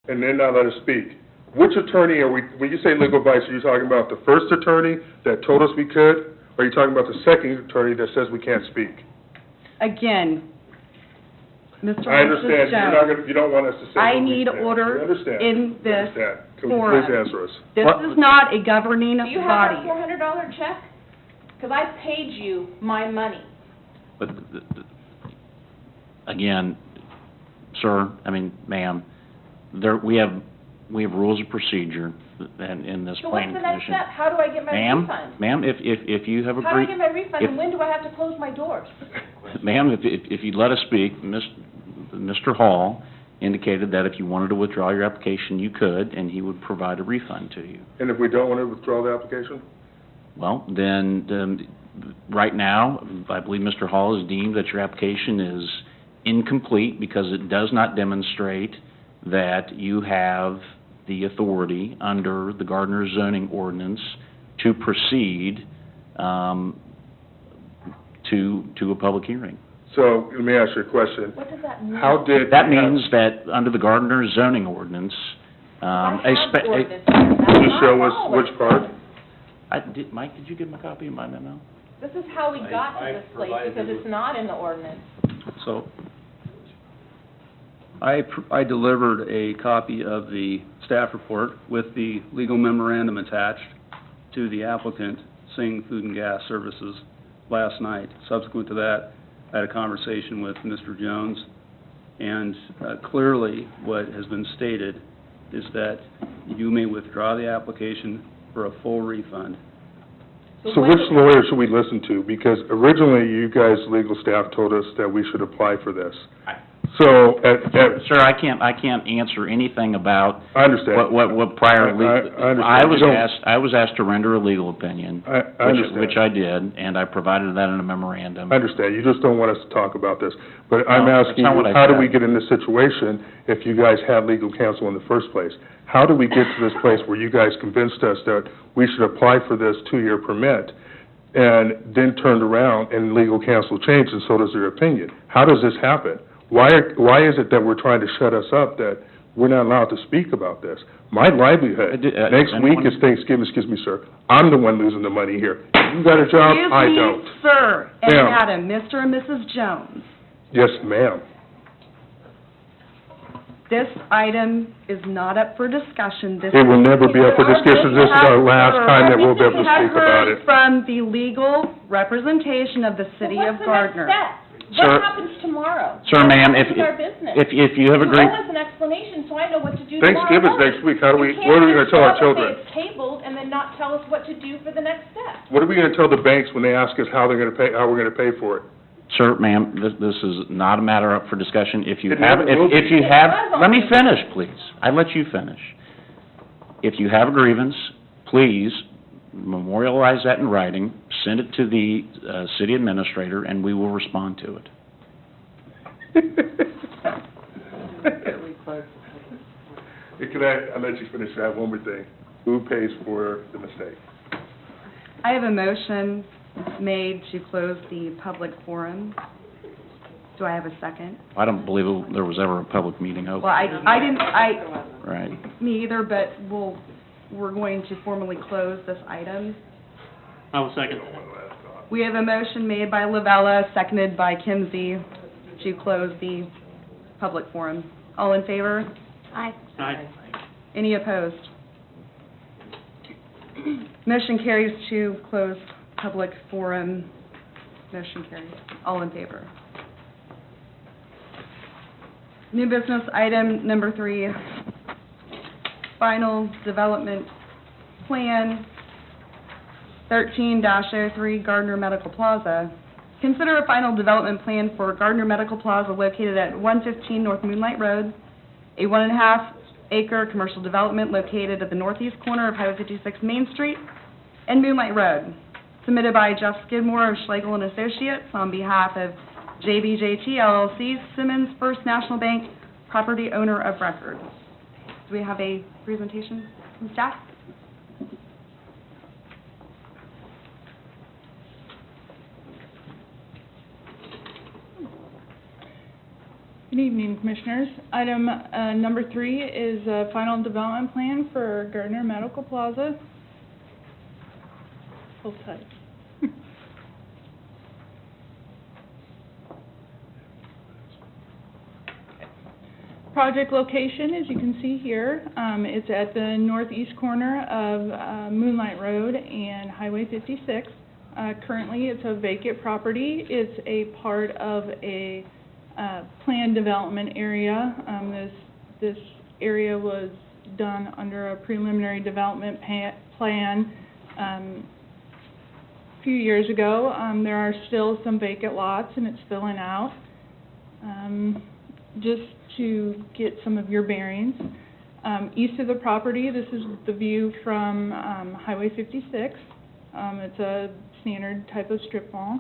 and then not let us speak. Which attorney are we, when you say legal advice, are you talking about the first attorney that told us we could? Or are you talking about the second attorney that says we can't speak? Again, Mr. I understand, you don't want us to say. I need order in this forum. Please answer us. This is not a governing body. Do you have a $400 check? Because I paid you my money. But, again, sir, I mean, ma'am, we have rules of procedure in this So planning what's the next commission. step? How do I get my refund? Ma'am, if you have agreed... How do I get my refund, and when do I have to close my doors? Ma'am, if you'd let us speak, Mr. Hall indicated that if you wanted to withdraw your application, you could, and he would provide a refund to you. And if we don't want to withdraw the application? Well, then, right now, I believe Mr. Hall has deemed that your application is incomplete because it does not demonstrate that you have the authority under the Gardner zoning ordinance to proceed to a public hearing. So, let me ask you a question. What does that mean? That means that under the Gardner zoning ordinance, I have the ordinance. Can you show us which part? Mike, did you give him a copy of my memo? This is how we got to this place, because it's not in the ordinance. So, I delivered a copy of the staff report with the legal memorandum attached to the applicant, Singh Food and Gas Services, last night. Subsequent to that, I had a conversation with Mr. Jones, and clearly what has been stated is that you may withdraw the application for a full refund. So which lawyer should we listen to? Because originally, you guys, legal staff, told us that we should apply for this. So, Sir, I can't answer anything about I understand. what prior legal... I understand. I was asked to render a legal opinion, I understand. which I did, and I provided that in a memorandum. I understand, you just don't want us to talk about this. But I'm No, asking that's not you, what I how do said. we get in this situation if you guys had legal counsel in the first place? How do we get to this place where you guys convinced us that we should apply for this 2-year permit, and then turned around and legal counsel changed, and so does their opinion? How does this happen? Why is it that we're trying to shut us up, that we're not allowed to speak about this? My livelihood, next week is Thanksgiving, excuse me, sir. I'm the one losing the money here. You got a job, I don't. Excuse me, sir and Ma'am. madam, Mr. and Mrs. Jones. Yes, ma'am. This item is not up for discussion. This It will never be up for discussion. This is our last time that we'll be able to speak about it. We have heard from the legal representation of the city of Gardner. What's the next step? What happens tomorrow? Sir, ma'am, What is our business? if you have You agreed... owe us an explanation, so I know what to do tomorrow Thanksgiving's morning. next week. What are we You gonna tell our can't just children? say it's tabled and then not tell us what to do for the next step. What are we gonna tell the banks when they ask us how they're gonna pay, how we're gonna pay for it? Sir, ma'am, this is not a matter up for discussion. If you It have, never will if be. you have, let me finish, please. I let you finish. If you have a grievance, please memorialize that in writing, send it to the city administrator, and we will respond to it. I'll let you finish that one more thing. Who pays for the mistake? I have a motion made to close the public forum. Do I have a second? I don't believe there was ever a public meeting open. Well, I didn't, Right. me either, but we're going to formally close this item. I will second. We have a motion made by Lavella, seconded by Kimsey, to close the public forum. All in favor? Aye. Aye. Any opposed? Motion carries to close public forum. Motion carries. All in favor. New business item number 3, final development plan 13-03 Gardner Medical Plaza. Consider a final development plan for Gardner Medical Plaza located at 115 North Moonlight Road, a 1.5-acre commercial development located at the northeast corner of Highway 56 Main Street and Moonlight Road. Submitted by Jeff Skidmore of Schlegel and Associates on behalf of JBJT LLC, Simmons First National Bank, property owner of record. Do we have a presentation from staff? Good evening, Commissioners. Item number 3 is a final development plan for Gardner Medical Plaza. Hold tight. Project location, as you can see here, it's at the northeast corner of Moonlight Road and Highway 56. Currently, it's a vacant property. It's a part of a planned development area. This area was done under a preliminary development plan a few years ago. There are still some vacant lots, and it's filling out. Just to get some of your bearings, east of the property, this is the view from Highway 56. It's a standard type of strip mall.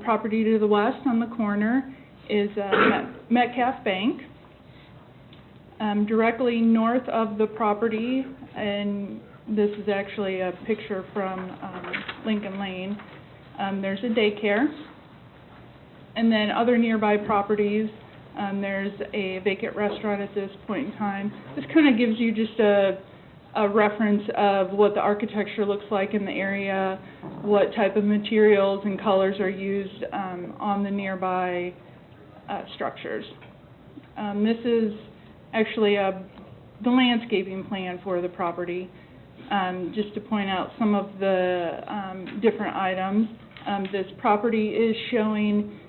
Property to the west on the corner is Metcalf Bank. Directly north of the property, and this is actually a picture from Lincoln Lane, there's a daycare. And then other nearby properties, there's a vacant restaurant at this point in time. This kind of gives you just a reference of what the architecture looks like in the area, what type of materials and colors are used on the nearby structures. This is actually the landscaping plan for the property. Just to point out some of the different items, this property is showing,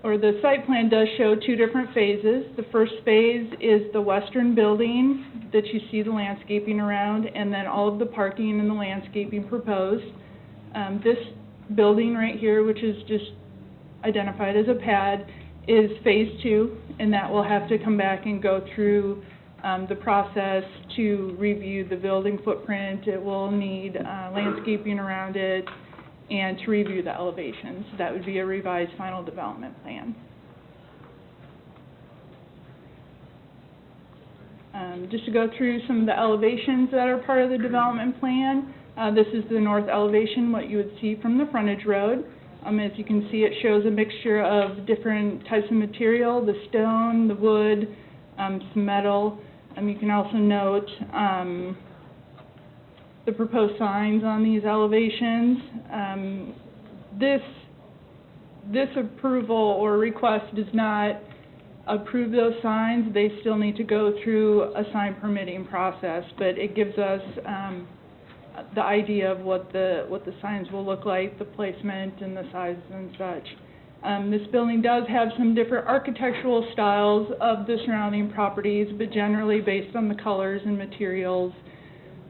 or the site plan does show 2 different phases. The first phase is the western building that you see the landscaping around, and then all of the parking and the landscaping proposed. This building right here, which is just identified as a pad, is phase 2, and that will have to come back and go through the process to review the building footprint. It will need landscaping around it, and to review the elevations. That would be a revised final development plan. Just to go through some of the elevations that are part of the development plan, this is the north elevation, what you would see from the frontage road. As you can see, it shows a mixture of different types of material, the stone, the wood, some metal. You can also note the proposed signs on these elevations. This approval or request does not approve those signs. They still need to go through a sign permitting process, but it gives us the idea of what the signs will look like, the placement and the sizes and such. This building does have some different architectural styles of the surrounding properties, but generally based on the colors and materials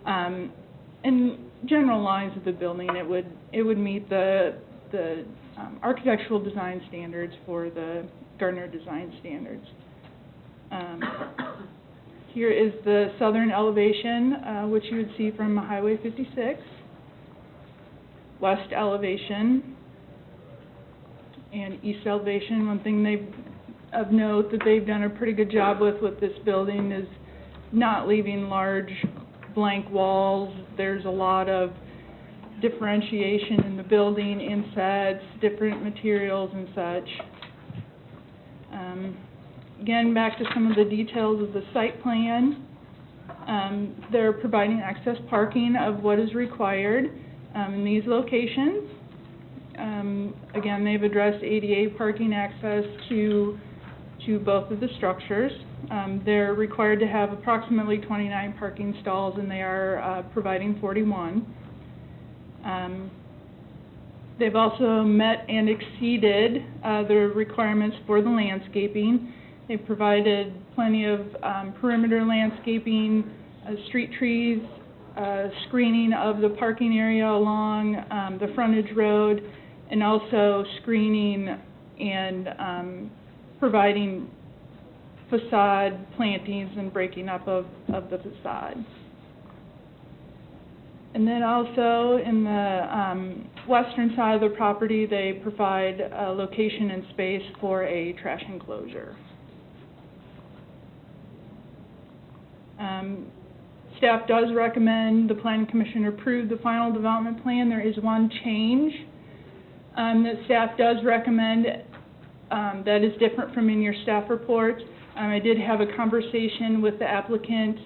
and general lines of the building, it would meet the architectural design standards for the Gardner design standards. Here is the southern elevation, which you would see from Highway 56. West elevation and east elevation. One thing of note that they've done a pretty good job with this building is not leaving large blank walls. There's a lot of differentiation in the building, insets, different materials and such. Again, back to some of the details of the site plan. They're providing access parking of what is required in these locations. Again, they've addressed ADA parking access to both of the structures. They're required to have approximately 29 parking stalls, and they are providing 41. They've also met and exceeded the requirements for the landscaping. They've provided plenty of perimeter landscaping, street trees, screening of the parking area along the frontage road, and also screening and providing facade plantings and breaking up of the facade. And then also in the western side of the property, they provide a location and space for a trash enclosure. Staff does recommend the Planning Commission approve the final development plan. There is one change that staff does recommend That is different from in your staff report. I did have a conversation with the applicant